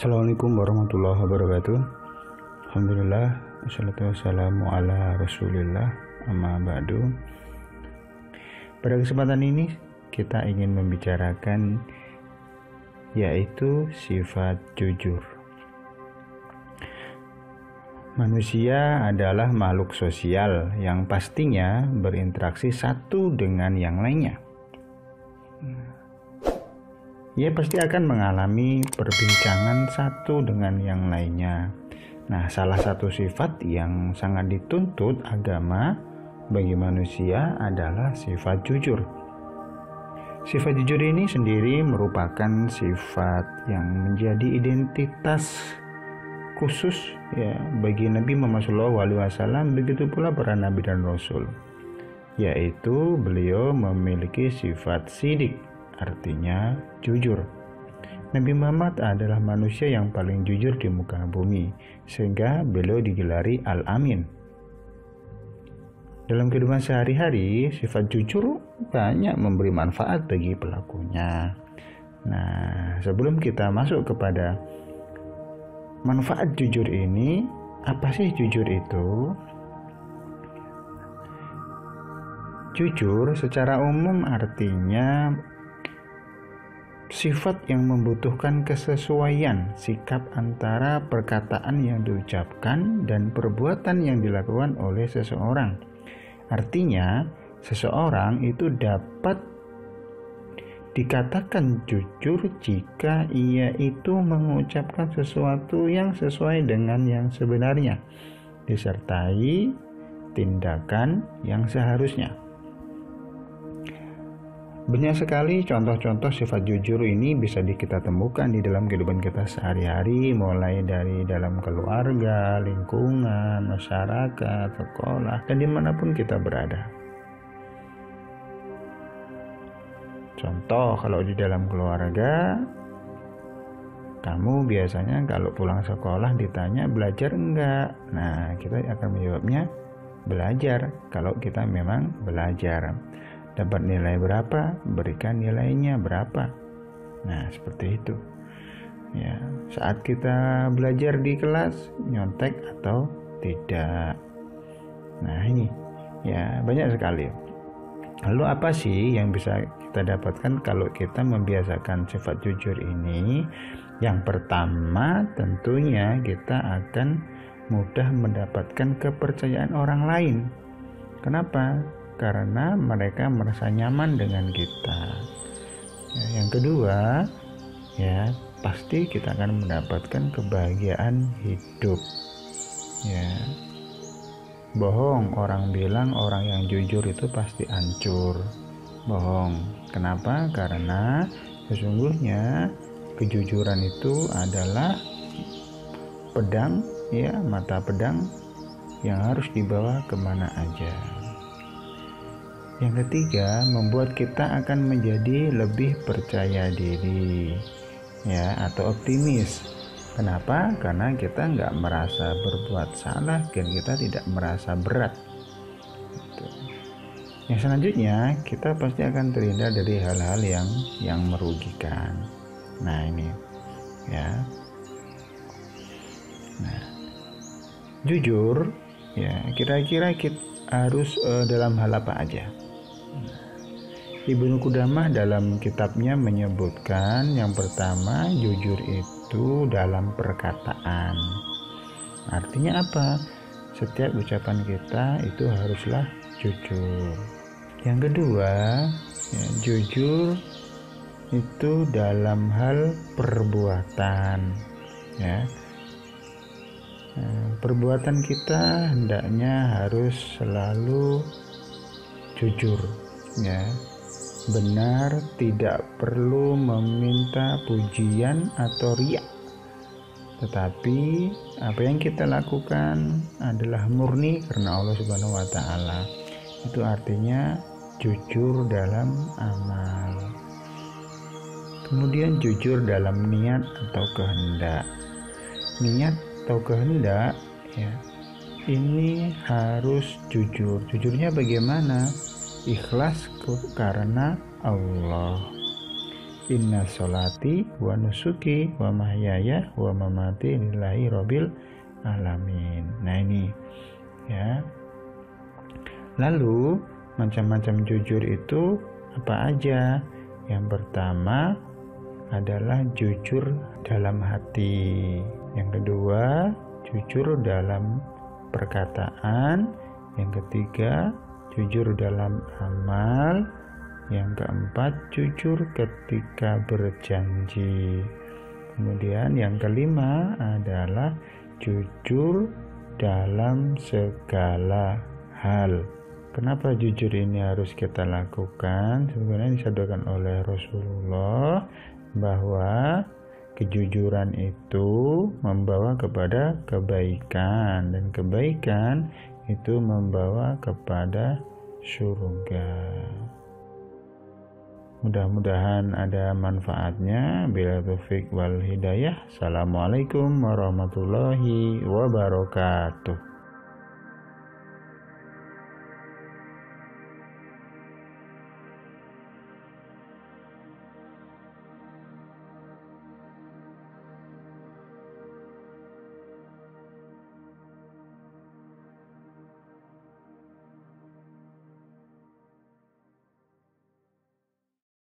Assalamualaikum warahmatullahi wabarakatuh. Alhamdulillah, wassalatu wassalamu ala rasulillah, amma ba'du. Pada kesempatan ini kita ingin membicarakan yaitu sifat jujur. Manusia adalah makhluk sosial yang pastinya berinteraksi satu dengan yang lainnya. Ia pasti akan mengalami perbincangan satu dengan yang lainnya. Nah, salah satu sifat yang sangat dituntut agama bagi manusia adalah sifat jujur. Sifat jujur ini sendiri merupakan sifat yang menjadi identitas khusus bagi Nabi Muhammad SAW, begitu pula para nabi dan rasul, yaitu beliau memiliki sifat sidik, artinya jujur. Nabi Muhammad adalah manusia yang paling jujur di muka bumi, sehingga beliau digelari Al-Amin. Dalam kehidupan sehari-hari, sifat jujur banyak memberi manfaat bagi pelakunya. Nah, sebelum kita masuk kepada manfaat jujur ini, apa sih jujur itu? Jujur secara umum artinya sifat yang membutuhkan kesesuaian sikap antara perkataan yang diucapkan dan perbuatan yang dilakukan oleh seseorang. Artinya, seseorang itu dapat dikatakan jujur jika ia itu mengucapkan sesuatu yang sesuai dengan yang sebenarnya, disertai tindakan yang seharusnya. Banyak sekali contoh-contoh sifat jujur ini bisa kita temukan di dalam kehidupan kita sehari-hari, mulai dari dalam keluarga, lingkungan, masyarakat, sekolah, dan dimanapun kita berada. Contoh, kalau di dalam keluarga, kamu biasanya kalau pulang sekolah ditanya belajar enggak? Nah, kita akan menjawabnya belajar kalau kita memang belajar. Dapat nilai berapa, berikan nilainya berapa. Nah, seperti itu. Ya, saat kita belajar di kelas, nyontek atau tidak. Nah, ini ya banyak sekali. Lalu apa sih yang bisa kita dapatkan kalau kita membiasakan sifat jujur ini? Yang pertama, tentunya kita akan mudah mendapatkan kepercayaan orang lain. Kenapa? Karena mereka merasa nyaman dengan kita. Yang kedua, pasti kita akan mendapatkan kebahagiaan hidup. Bohong orang bilang orang yang jujur itu pasti hancur. Bohong. Kenapa? Karena sesungguhnya kejujuran itu adalah pedang, mata pedang yang harus dibawa kemana aja. Yang ketiga, membuat kita akan menjadi lebih percaya diri, atau optimis. Kenapa? Karena kita nggak merasa berbuat salah dan kita tidak merasa berat. Yang selanjutnya, kita pasti akan terhindar dari hal-hal yang merugikan. Nah, ini jujur, kira-kira kita harus dalam hal apa aja? Ibnu Qudamah dalam kitabnya menyebutkan yang pertama, jujur itu dalam perkataan. Artinya apa? Setiap ucapan kita itu haruslah jujur. Yang kedua, jujur itu dalam hal perbuatan. Perbuatan kita hendaknya harus selalu jujur, benar, tidak perlu meminta pujian atau riya. Tetapi apa yang kita lakukan adalah murni karena Allah Subhanahu wa taala. Itu artinya jujur dalam amal. Kemudian jujur dalam niat atau kehendak. Niat atau kehendak ini harus jujur. Jujurnya bagaimana? Ikhlas karena Allah. Inna sholati wa nusuki wa mahyaya wa mamati lillahi rabbil alamin. Nah ini ya. Lalu macam-macam jujur itu apa aja? Yang pertama adalah jujur dalam hati. Yang kedua, jujur dalam perkataan. Yang ketiga, jujur dalam amal. Yang keempat, jujur ketika berjanji. Kemudian yang kelima adalah jujur dalam segala hal. Kenapa jujur ini harus kita lakukan? Sebenarnya disabdakan oleh Rasulullah bahwa kejujuran itu membawa kepada kebaikan, dan kebaikan itu membawa kepada surga. Mudah-mudahan ada manfaatnya. Bila taufik wal hidayah. Assalamualaikum warahmatullahi wabarakatuh.